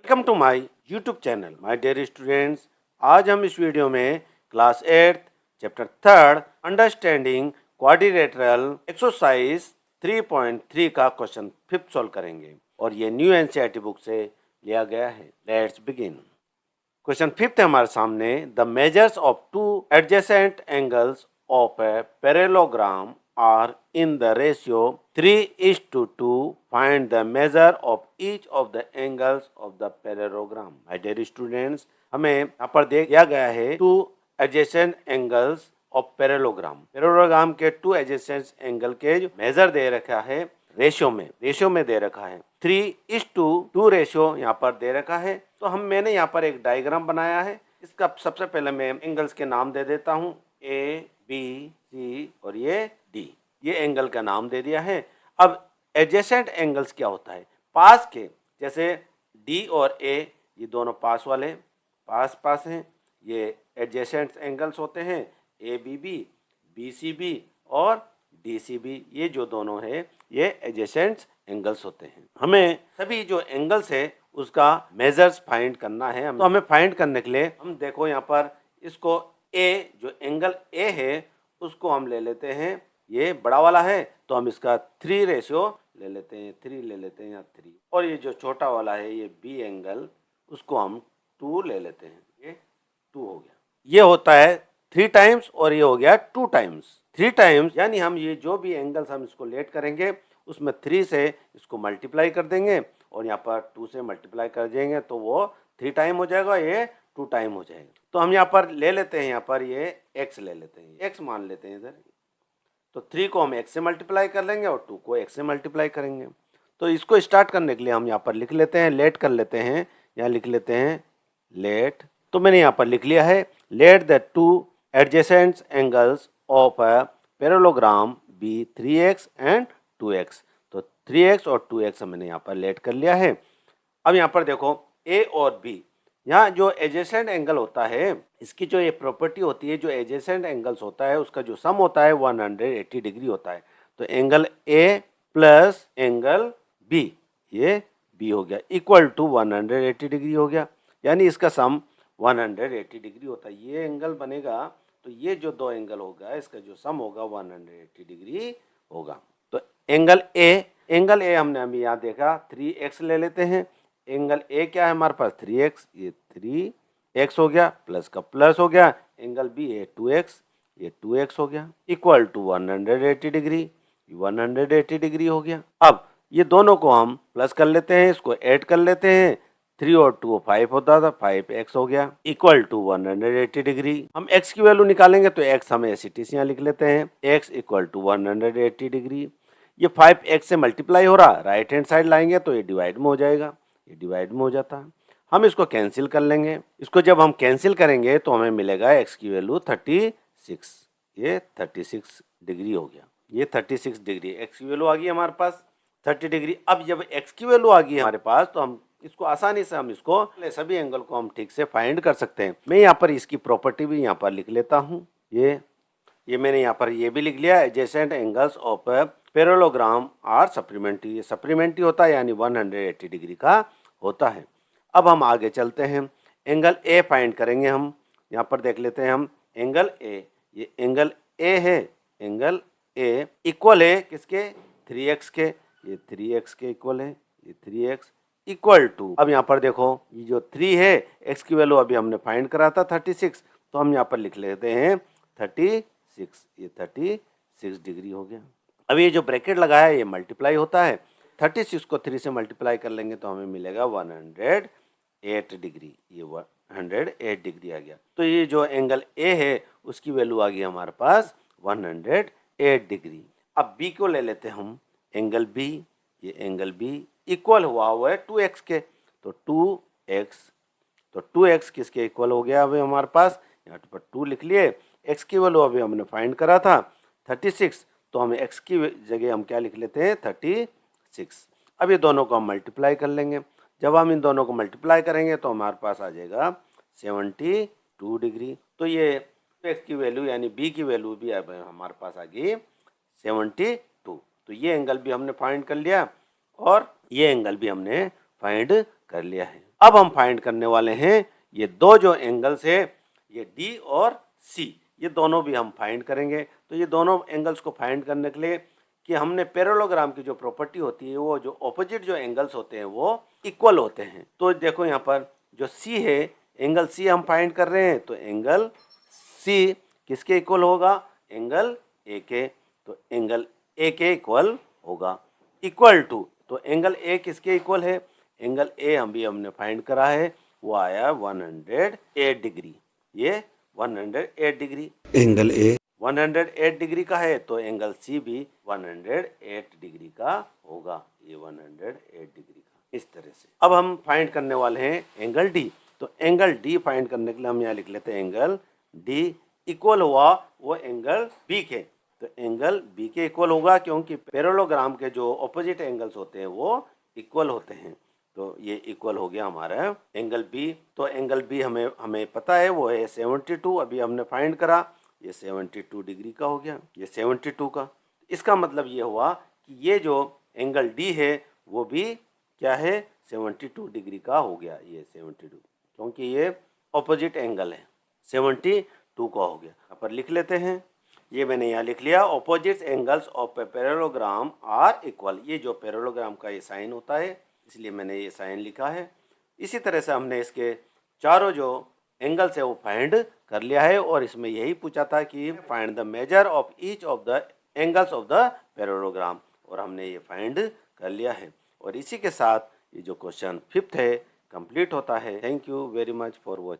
Welcome to my YouTube channel my dear students. आज हम इस वीडियो में class 8 chapter 3 understanding quadrilateral exercise 3.3 का क्वेश्चन 5 सॉल्व करेंगे और ये न्यू एनसीईआरटी बुक से लिया गया है। Let's begin. क्वेश्चन 5 है हमारे सामने। The measures of to adjacent angles of a parallelogram are in the ratio 3:2. Find the measure of each of the angles of the parallelogram. My dear students, हमें यहाँ पर दिया गया है two adjacent angles of parallelogram. Parallelogram के two adjacent angle के जो major दे रखा है रेशियो में दे रखा है 3:2 रेशियो यहाँ पर दे रखा है। तो मैंने यहाँ पर एक डायग्राम बनाया है। इसका सबसे पहले मैं एंगल्स के नाम दे देता हूँ, ए बी सी और ये एंगल का नाम दे दिया है। अब एडजेसेंट एंगल्स क्या होता है? पास के, जैसे डी और ए ये दोनों पास वाले पास हैं, ये एडजेसेंट एंगल्स होते हैं। A B B C B और डी सी बी, ये जो दोनों है ये एडजेसेंट एंगल्स होते हैं। हमें सभी जो एंगल्स है उसका मेजर्स फाइंड करना है। तो हमें फाइंड करने के लिए हम देखो यहाँ पर इसको ए, जो एंगल ए है उसको हम ले लेते हैं, ये बड़ा वाला है तो हम इसका 3 रेशियो ले लेते हैं, 3 ले लेते हैं या 3। और ये जो छोटा वाला है ये बी एंगल, उसको हम 2 ले लेते हैं, ये 2 हो गया। ये होता है 3 टाइम्स और ये हो गया 2 टाइम्स। 3 टाइम्स यानी हम ये जो भी एंगल्स हम इसको लेट करेंगे उसमें 3 से इसको मल्टीप्लाई कर देंगे और यहाँ पर 2 से मल्टीप्लाई कर देंगे तो वो 3 टाइम हो जाएगा, ये 2 टाइम हो जाएगा। तो हम यहाँ पर ले लेते हैं, यहाँ पर ये x ले लेते हैं, x मान लेते हैं इधर। तो 3 को हम x से मल्टीप्लाई कर लेंगे और 2 को x से मल्टीप्लाई करेंगे। तो इसको स्टार्ट करने के लिए हम यहाँ पर लिख लेते हैं, लेट कर लेते हैं, यहाँ लिख लेते हैं लेट। तो मैंने यहाँ पर लिख लिया है, let the two adjacent angles of a parallelogram be 3x and 2x। तो 3x और 2x मैंने यहाँ पर लेट कर लिया है। अब यहाँ पर देखो a और b, यहाँ जो एडजेसेंट एंगल होता है इसकी जो ये प्रॉपर्टी होती है, जो एडजेसेंट एंगल्स होता है उसका जो सम होता है 180 डिग्री होता है। तो angle A plus angle B, ये बी हो गया, इक्वल टू 180 डिग्री हो गया, यानी इसका सम 180 डिग्री होता है। ये एंगल बनेगा तो ये जो दो एंगल होगा इसका जो सम होगा 180 डिग्री होगा। तो एंगल ए हमने अभी यहाँ देखा 3x ले लेते हैं। एंगल ए क्या है हमारे पास 3x, ये 3x हो गया, प्लस का प्लस हो गया। एंगल बी है 2x, ये 2x हो गया, इक्वल टू 180 डिग्री, 180 डिग्री हो गया। अब ये दोनों को हम प्लस कर लेते हैं, इसको ऐड कर लेते हैं, 3 और 2 5 होता था, 5x हो गया, इक्वल टू 180 डिग्री। हम x की वैल्यू निकालेंगे तो x हम एस इट इज यहाँ लिख लेते हैं, x इक्वल टू 180 डिग्री। ये 5x से मल्टीप्लाई हो रहा, राइट हैंड साइड लाएंगे तो ये डिवाइड में हो जाएगा, ये डिवाइड में हो जाता है। हम इसको कैंसिल कर लेंगे, इसको जब हम कैंसिल करेंगे तो हमें मिलेगा x की वैल्यू 36, ये 36 डिग्री हो गया, ये 36 डिग्री x की वैल्यू आ गई हमारे पास 30 डिग्री। अब जब x की वैल्यू आ गई हमारे पास तो हम इसको आसानी से हम इसको सभी एंगल को हम ठीक से फाइंड कर सकते हैं। मैं यहाँ पर इसकी प्रॉपर्टी भी यहाँ पर लिख लेता हूँ, ये मैंने यहाँ पर ये भी लिख लिया, adjacent angles of parallelogram are supplementary. ये सप्लीमेंट्री होता है यानी 180 डिग्री का होता है। अब हम आगे चलते हैं, एंगल ए फाइंड करेंगे। हम यहाँ पर देख लेते हैं, हम एंगल ए, ये एंगल ए है, एंगल ए इक्वल है किसके 3x के, ये 3x के इक्वल है, ये 3x इक्वल टू, अब यहाँ पर देखो ये जो 3 है x की वैल्यू अभी हमने फाइंड करा था 36, तो हम यहाँ पर लिख लेते हैं 36, ये 36 डिग्री हो गया। अब ये जो ब्रैकेट लगाया है ये मल्टीप्लाई होता है, 36 को 3 से मल्टीप्लाई कर लेंगे तो हमें मिलेगा 108 डिग्री, ये 108 डिग्री आ गया। तो ये जो एंगल ए है उसकी वैल्यू आ गई हमारे पास 108 डिग्री। अब बी को ले लेते हैं हम, एंगल बी, ये एंगल बी इक्वल हुआ है 2x के, तो 2x किसके इक्वल हो गया अभी हमारे पास, यहाँ पर 2 लिख लिए। x की वैल्यू अभी हमने फाइंड करा था 36, तो हमें x की जगह हम क्या लिख लेते हैं 36। अब ये दोनों को हम मल्टीप्लाई कर लेंगे, जब हम इन दोनों को मल्टीप्लाई करेंगे तो हमारे पास आ जाएगा 72 डिग्री। तो ये x की वैल्यू यानी b की वैल्यू भी अब हमारे पास आ गई 72। तो ये एंगल भी हमने फाइंड कर लिया और ये एंगल भी हमने फाइंड कर लिया है। अब हम फाइंड करने वाले हैं ये दो जो एंगल्स है, ये डी और सी, ये दोनों भी हम फाइंड करेंगे। तो ये दोनों एंगल्स को फाइंड करने के लिए कि हमने पैरेललोग्राम की जो प्रॉपर्टी होती है, वो जो ऑपोजिट जो एंगल्स होते हैं वो इक्वल होते हैं। तो देखो यहाँ पर जो सी है, एंगल सी हम फाइंड कर रहे हैं, तो एंगल सी किसके इक्वल होगा? एंगल ए के। तो एंगल ए के इक्वल होगा। इक्वल टू, तो एंगल ए किसके इक्वल है? एंगल ए हमने फाइंड करा है, वो आया 108 डिग्री। ये 108 डिग्री एंगल ए 108 डिग्री का है, तो एंगल सी भी 108 डिग्री का होगा। ये 108 डिग्री का, इस तरह से। अब हम फाइंड करने वाले हैं एंगल डी। तो एंगल डी फाइंड करने के लिए हम यहाँ लिख लेते हैं एंगल डी इक्वल हुआ वो एंगल बी के। तो एंगल बी के इक्वल होगा, क्योंकि पैरेललोग्राम के जो ऑपोजिट एंगल्स होते हैं वो इक्वल होते हैं। तो ये इक्वल हो गया हमारा एंगल बी। तो एंगल बी हमें पता है वो है 72, अभी हमने फाइंड करा, ये 72 डिग्री का हो गया, ये 72 का। इसका मतलब ये हुआ कि ये जो एंगल डी है वो भी क्या है? 72 डिग्री का हो गया, ये 72, क्योंकि ये ऑपोजिट एंगल है, 72 का हो गया। यहाँ पर लिख लेते हैं, ये मैंने यहाँ लिख लिया, opposite angles of a parallelogram are equal. ये जो पैरेललोग्राम का ये साइन होता है, इसलिए मैंने ये साइन लिखा है। इसी तरह से हमने इसके चारों जो एंगल्स है वो फाइंड कर लिया है, और इसमें यही पूछा था कि find the measure of each of the angles of the parallelogram, और हमने ये फाइंड कर लिया है। और इसी के साथ ये जो क्वेश्चन 5th है कंप्लीट होता है। Thank you very much for watching.